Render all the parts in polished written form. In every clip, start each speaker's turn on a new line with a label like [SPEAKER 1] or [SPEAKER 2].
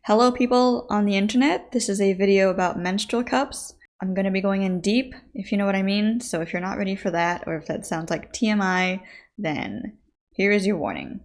[SPEAKER 1] Hello people on the internet, this is a video about menstrual cups. I'm going to be going in deep, if you know what I mean, so if you're not ready for that, or if that sounds like TMI, then here is your warning.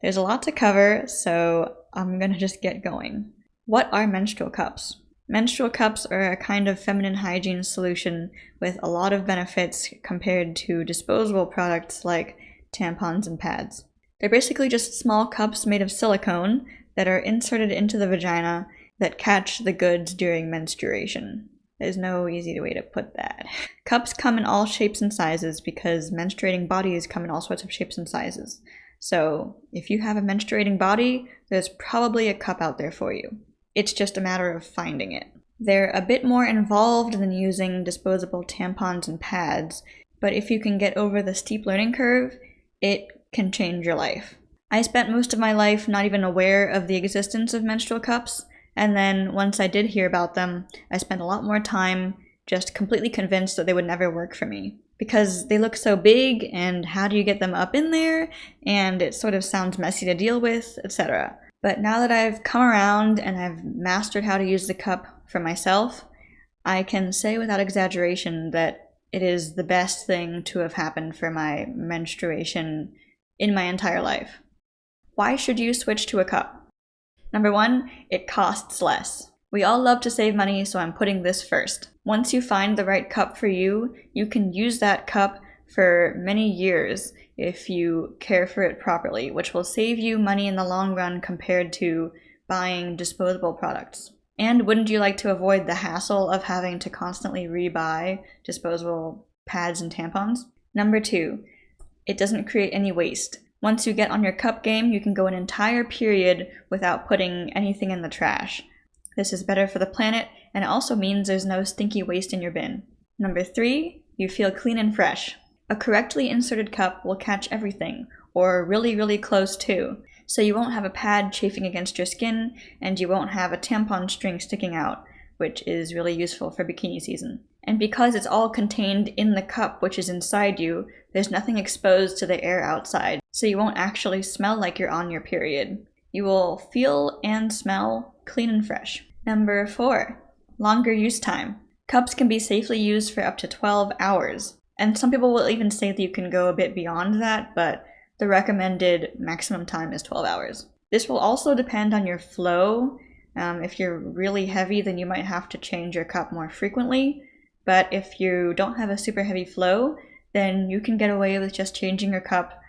[SPEAKER 1] There's a lot to cover, so I'm going to just get going. What are menstrual cups? Menstrual cups are a kind of feminine hygiene solution with a lot of benefits compared to disposable products like tampons and pads. They're basically just small cups made of silicone that are inserted into the vagina that catch the goods during menstruation. There's no easy way to put that. Cups come in all shapes and sizes because menstruating bodies come in all sorts of shapes and sizes. So if you have a menstruating body, there's probably a cup out there for you. It's just a matter of finding it. They're a bit more involved than using disposable tampons and pads, but if you can get over the steep learning curve, it can change your life. I spent most of my life not even aware of the existence of menstrual cups, and then once I did hear about them, I spent a lot more time just completely convinced that they would never work for me. Because they look so big, and how do you get them up in there, and it sort of sounds messy to deal with, etc. But now that I've come around and I've mastered how to use the cup for myself, I can say without exaggeration that it is the best thing to have happened for my menstruation in my entire life. Why should you switch to a cup? Number one, it costs less. We all love to save money, so I'm putting this first. Once you find the right cup for you, you can use that cup for many years if you care for it properly, which will save you money in the long run compared to buying disposable products. And wouldn't you like to avoid the hassle of having to constantly rebuy disposable pads and tampons? Number two, it doesn't create any waste. Once you get on your cup game, you can go an entire period without putting anything in the trash. This is better for the planet, and it also means there's no stinky waste in your bin. Number three, you feel clean and fresh. A correctly inserted cup will catch everything, or really close to, so you won't have a pad chafing against your skin, and you won't have a tampon string sticking out, which is really useful for bikini season. And because it's all contained in the cup which is inside you, there's nothing exposed to the air outside, so you won't actually smell like you're on your period. You will feel and smell clean and fresh. Number four, longer use time. Cups can be safely used for up to 12 hours, and some people will even say that you can go a bit beyond that, but the recommended maximum time is 12 hours. This will also depend on your flow. If you're really heavy, then you might have to change your cup more frequently. But if you don't have a super heavy flow, then you can get away with just changing your cup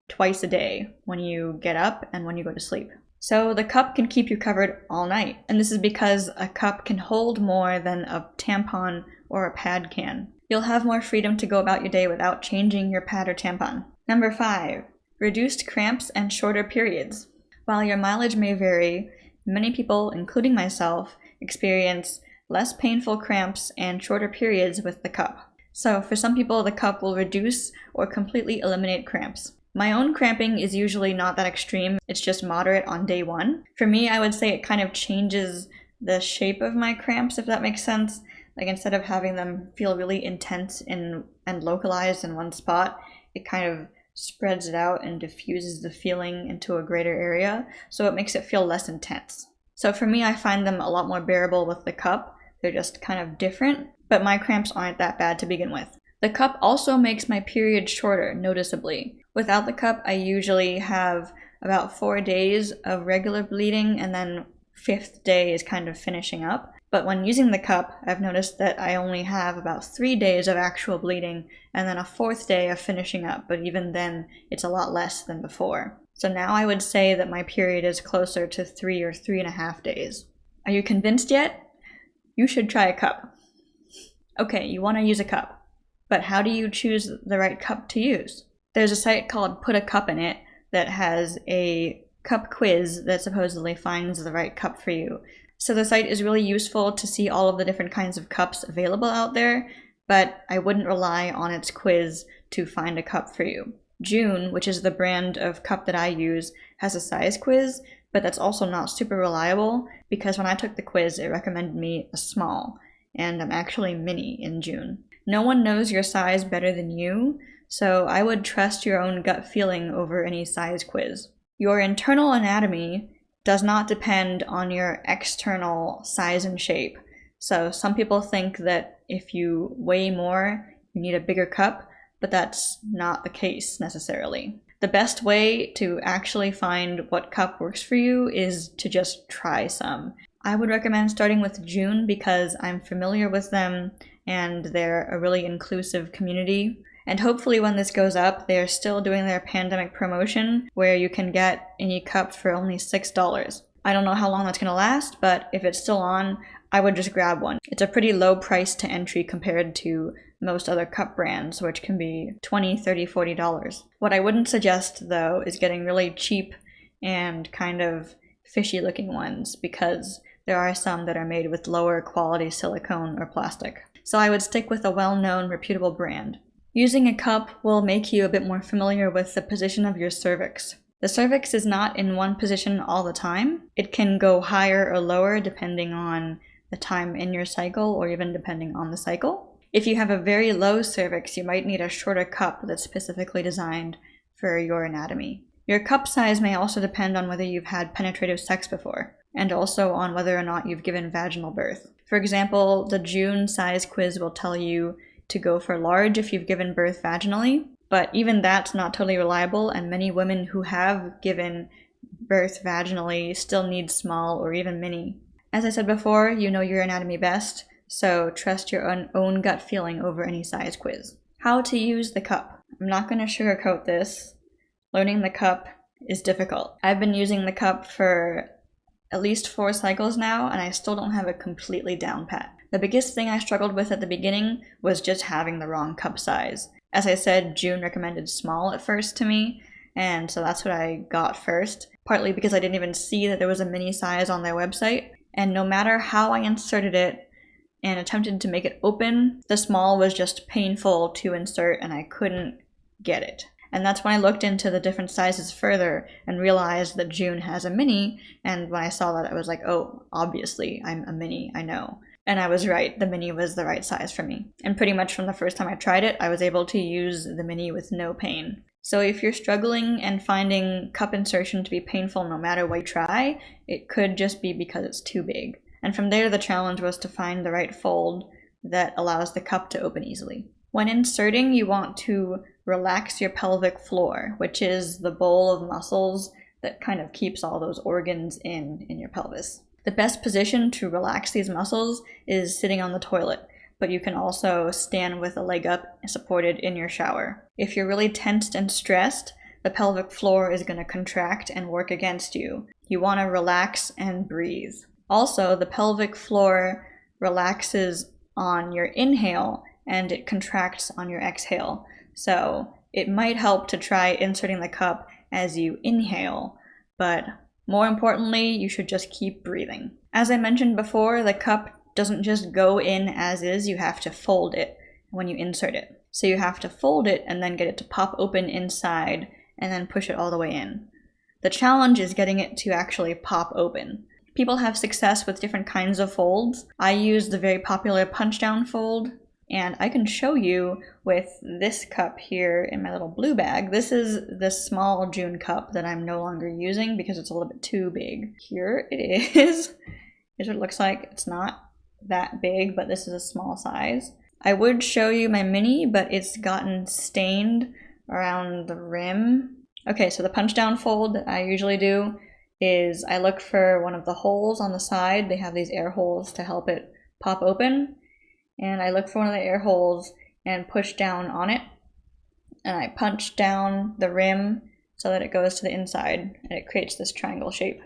[SPEAKER 1] twice a day when you get up and when you go to sleep. So the cup can keep you covered all night. And this is because a cup can hold more than a tampon or a pad can. You'll have more freedom to go about your day without changing your pad or tampon. Number five, reduced cramps and shorter periods. While your mileage may vary, many people, including myself, experience less painful cramps and shorter periods with the cup. So for some people, the cup will reduce or completely eliminate cramps. My own cramping is usually not that extreme, it's just moderate on day one. For me, I would say it kind of changes the shape of my cramps, if that makes sense. Like instead of having them feel really intense and localized in one spot, it kind of spreads it out and diffuses the feeling into a greater area, so it makes it feel less intense. So for me, I find them a lot more bearable with the cup. They're just kind of different, but my cramps aren't that bad to begin with. The cup also makes my period shorter, noticeably. Without the cup, I usually have about 4 days of regular bleeding, and then 5th day is kind of finishing up. But when using the cup, I've noticed that I only have about 3 days of actual bleeding, and then a 4th day of finishing up, but even then, it's a lot less than before. So now I would say that my period is closer to 3 or 3.5 days. Are you convinced yet? You should try a cup. Okay, you want to use a cup, but how do you choose the right cup to use? There's a site called Put a Cup in It that has a cup quiz that supposedly finds the right cup for you. So the site is really useful to see all of the different kinds of cups available out there, but I wouldn't rely on its quiz to find a cup for you. June, which is the brand of cup that I use, has a size quiz, but that's also not super reliable because when I took the quiz, it recommended me a small, and I'm actually mini in June. No one knows your size better than you, so I would trust your own gut feeling over any size quiz. Your internal anatomy does not depend on your external size and shape. So some people think that if you weigh more, you need a bigger cup, but that's not the case necessarily. The best way to actually find what cup works for you is to just try some. I would recommend starting with June because I'm familiar with them and they're a really inclusive community. And hopefully when this goes up, they're still doing their pandemic promotion where you can get any cup for only $6. I don't know how long that's going to last, but if it's still on, I would just grab one. It's a pretty low price to entry compared to most other cup brands, which can be $20, $30, $40. What I wouldn't suggest, though, is getting really cheap and kind of fishy looking ones because there are some that are made with lower quality silicone or plastic. So I would stick with a well-known, reputable brand. Using a cup will make you a bit more familiar with the position of your cervix. The cervix is not in one position all the time. It can go higher or lower depending on the time in your cycle or even depending on the cycle. If you have a very low cervix, you might need a shorter cup that's specifically designed for your anatomy. Your cup size may also depend on whether you've had penetrative sex before, and also on whether or not you've given vaginal birth. For example, the June size quiz will tell you to go for large if you've given birth vaginally, but even that's not totally reliable, and many women who have given birth vaginally still need small or even mini. As I said before, you know your anatomy best, so trust your own gut feeling over any size quiz. How to use the cup. I'm not going to sugarcoat this. Learning the cup is difficult. I've been using the cup for at least 4 cycles now, and I still don't have it completely down pat. The biggest thing I struggled with at the beginning was just having the wrong cup size. As I said, June recommended small at first to me, and so that's what I got first, partly because I didn't even see that there was a mini size on their website, and no matter how I inserted it and attempted to make it open, the small was just painful to insert and I couldn't get it. And that's when I looked into the different sizes further and realized that June has a mini, and when I saw that I was like, oh, obviously I'm a mini, I know. And I was right, the mini was the right size for me. And pretty much from the first time I tried it, I was able to use the mini with no pain. So if you're struggling and finding cup insertion to be painful no matter what you try, it could just be because it's too big. And from there, the challenge was to find the right fold that allows the cup to open easily. When inserting, you want to relax your pelvic floor, which is the bowl of muscles that kind of keeps all those organs in your pelvis. The best position to relax these muscles is sitting on the toilet, but you can also stand with a leg up supported in your shower. If you're really tensed and stressed, the pelvic floor is going to contract and work against you. You want to relax and breathe. Also, the pelvic floor relaxes on your inhale and it contracts on your exhale. So it might help to try inserting the cup as you inhale, but more importantly, you should just keep breathing. As I mentioned before, the cup doesn't just go in as is, you have to fold it when you insert it. So you have to fold it and then get it to pop open inside and then push it all the way in. The challenge is getting it to actually pop open. People have success with different kinds of folds. I use the very popular punch down fold, and I can show you with this cup here in my little blue bag. This is the small June cup that I'm no longer using because it's a little bit too big. Here it is. Here's what it looks like. It's not that big, but this is a small size. I would show you my mini, but it's gotten stained around the rim. Okay, so the punch down fold that I usually do is I look for one of the holes on the side. They have these air holes to help it pop open. And I look for one of the air holes and push down on it. And I punch down the rim so that it goes to the inside and it creates this triangle shape.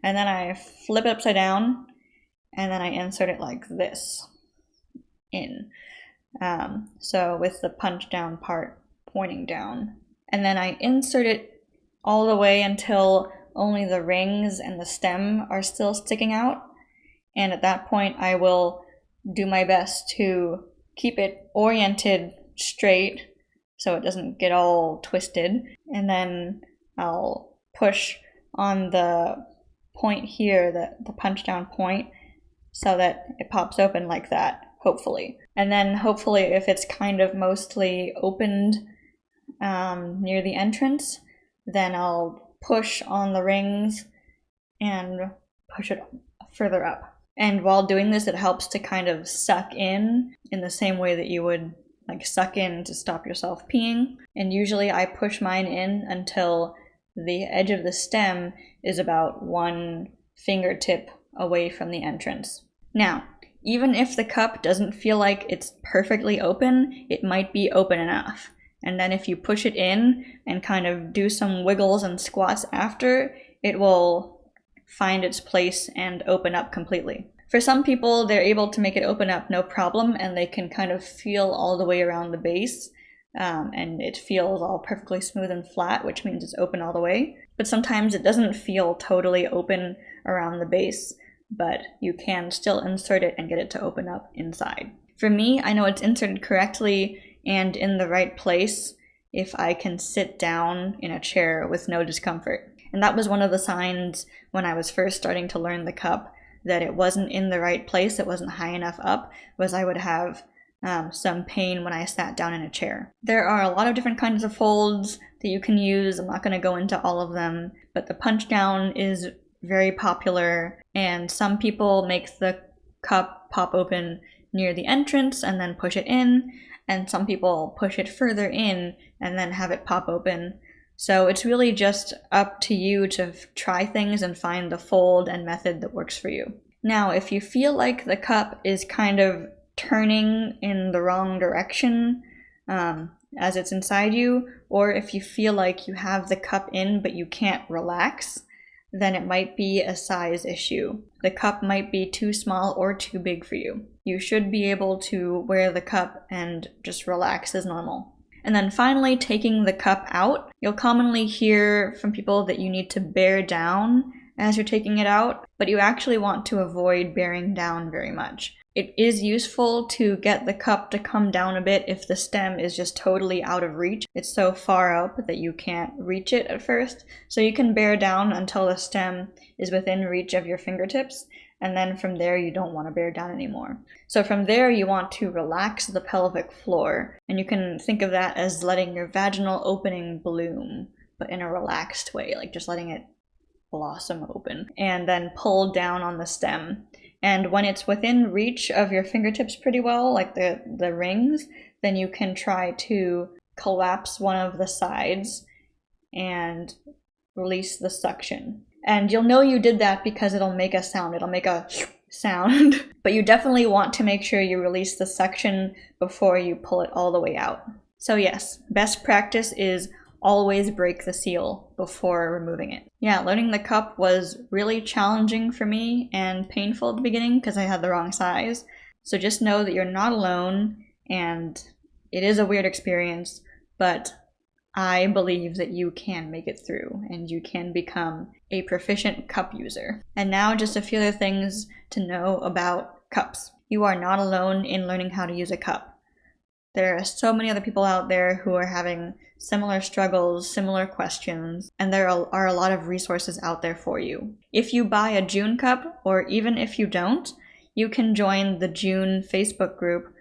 [SPEAKER 1] And then I flip it upside down and then I insert it like this in. So with the punch down part pointing down. And then I insert it all the way until only the rings and the stem are still sticking out. And at that point, I will do my best to keep it oriented straight so it doesn't get all twisted. And then I'll push on the point here, the punch down point, so that it pops open like that, hopefully. And then hopefully if it's kind of mostly opened near the entrance, then I'll push on the rings and push it further up. And while doing this, it helps to kind of suck in the same way that you would like suck in to stop yourself peeing. And usually I push mine in until the edge of the stem is about 1 fingertip away from the entrance. Now, even if the cup doesn't feel like it's perfectly open, it might be open enough. And then if you push it in and kind of do some wiggles and squats after, it will find its place and open up completely. For some people, they're able to make it open up no problem, and they can kind of feel all the way around the base, and it feels all perfectly smooth and flat, which means it's open all the way. But sometimes it doesn't feel totally open around the base, but you can still insert it and get it to open up inside. For me, I know it's inserted correctly and in the right place if I can sit down in a chair with no discomfort. And that was one of the signs when I was first starting to learn the cup, that it wasn't in the right place, it wasn't high enough up, was I would have some pain when I sat down in a chair. There are a lot of different kinds of folds that you can use. I'm not going to go into all of them, but the punch down is very popular, and some people make the cup pop open near the entrance and then push it in, and some people push it further in and then have it pop open. So it's really just up to you to try things and find the fold and method that works for you. Now, if you feel like the cup is kind of turning in the wrong direction as it's inside you, or if you feel like you have the cup in but you can't relax, then it might be a size issue. The cup might be too small or too big for you. You should be able to wear the cup and just relax as normal. And then finally, taking the cup out. You'll commonly hear from people that you need to bear down as you're taking it out, but you actually want to avoid bearing down very much. It is useful to get the cup to come down a bit if the stem is just totally out of reach. It's so far up that you can't reach it at first. So you can bear down until the stem is within reach of your fingertips, and then from there you don't want to bear down anymore. So from there you want to relax the pelvic floor, and you can think of that as letting your vaginal opening bloom, but in a relaxed way, like just letting it blossom open, and then pull down on the stem. And when it's within reach of your fingertips pretty well, like the rings, then you can try to collapse one of the sides and release the suction. And you'll know you did that because it'll make a sound. It'll make a sound. But you definitely want to make sure you release the suction before you pull it all the way out. So yes, best practice is always break the seal before removing it. Yeah, learning the cup was really challenging for me and painful at the beginning because I had the wrong size. So just know that you're not alone, and it is a weird experience, but I believe that you can make it through and you can become a proficient cup user. And now just a few other things to know about cups. You are not alone in learning how to use a cup. There are so many other people out there who are having similar struggles, similar questions, and there are a lot of resources out there for you. If you buy a June cup, or even if you don't, you can join the June Facebook group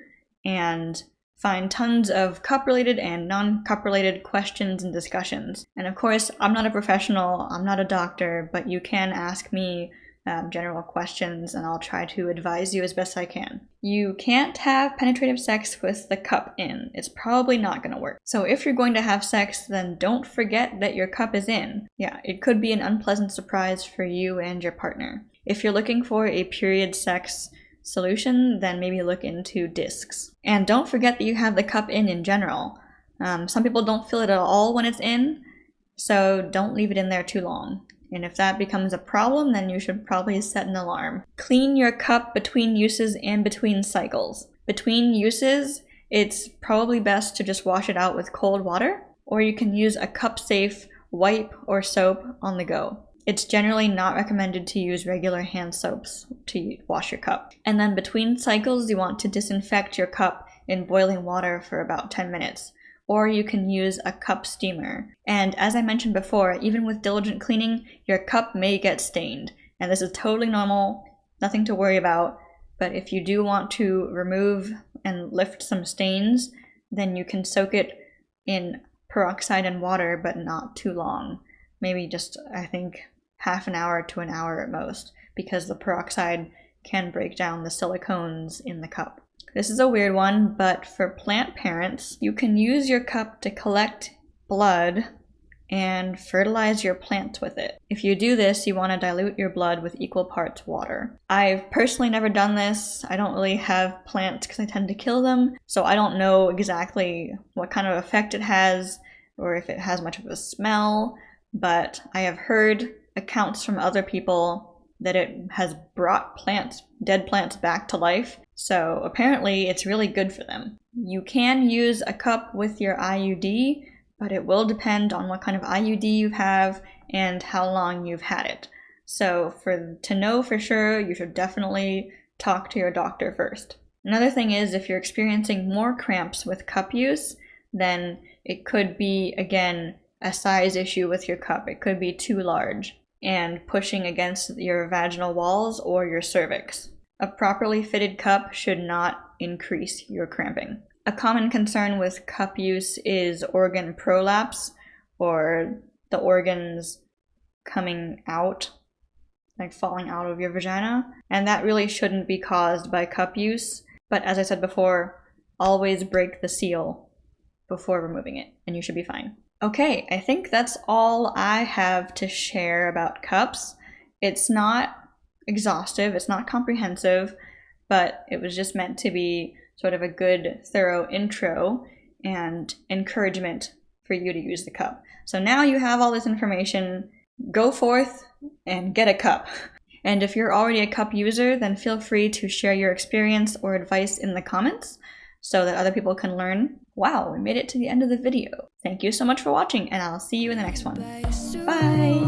[SPEAKER 1] and find tons of cup-related and non-cup-related questions and discussions. And of course, I'm not a professional, I'm not a doctor, but you can ask me general questions and I'll try to advise you as best I can. You can't have penetrative sex with the cup in. It's probably not going to work. So if you're going to have sex, then don't forget that your cup is in. Yeah, it could be an unpleasant surprise for you and your partner. If you're looking for a period sex solution, then maybe look into discs. And don't forget that you have the cup in general. Some people don't feel it at all when it's in, so don't leave it in there too long. And if that becomes a problem, then you should probably set an alarm. Clean your cup between uses and between cycles. Between uses, it's probably best to just wash it out with cold water, or you can use a cup-safe wipe or soap on the go. It's generally not recommended to use regular hand soaps to wash your cup. And then between cycles, you want to disinfect your cup in boiling water for about 10 minutes. Or you can use a cup steamer. And as I mentioned before, even with diligent cleaning, your cup may get stained. And this is totally normal, nothing to worry about. But if you do want to remove and lift some stains, then you can soak it in peroxide and water, but not too long. Maybe just, I think, half an hour to an hour at most, because the peroxide can break down the silicones in the cup. This is a weird one, but for plant parents, you can use your cup to collect blood and fertilize your plants with it. If you do this, you want to dilute your blood with equal parts water. I've personally never done this. I don't really have plants because I tend to kill them, so I don't know exactly what kind of effect it has or if it has much of a smell, but I have heard accounts from other people that it has brought plants, dead plants, back to life. So apparently it's really good for them. You can use a cup with your IUD, but it will depend on what kind of IUD you have and how long you've had it. So to know for sure, you should definitely talk to your doctor first. Another thing is, if you're experiencing more cramps with cup use, then it could be, again, a size issue with your cup. It could be too large and pushing against your vaginal walls or your cervix. A properly fitted cup should not increase your cramping. A common concern with cup use is organ prolapse, or the organs coming out, like falling out of your vagina. And that really shouldn't be caused by cup use. But as I said before, always break the seal before removing it, and you should be fine. Okay, I think that's all I have to share about cups. It's not exhaustive, it's not comprehensive, but it was just meant to be sort of a good, thorough intro and encouragement for you to use the cup. So now you have all this information, go forth and get a cup. And if you're already a cup user, then feel free to share your experience or advice in the comments so that other people can learn. Wow, we made it to the end of the video. Thank you so much for watching, and I'll see you in the next one. Bye!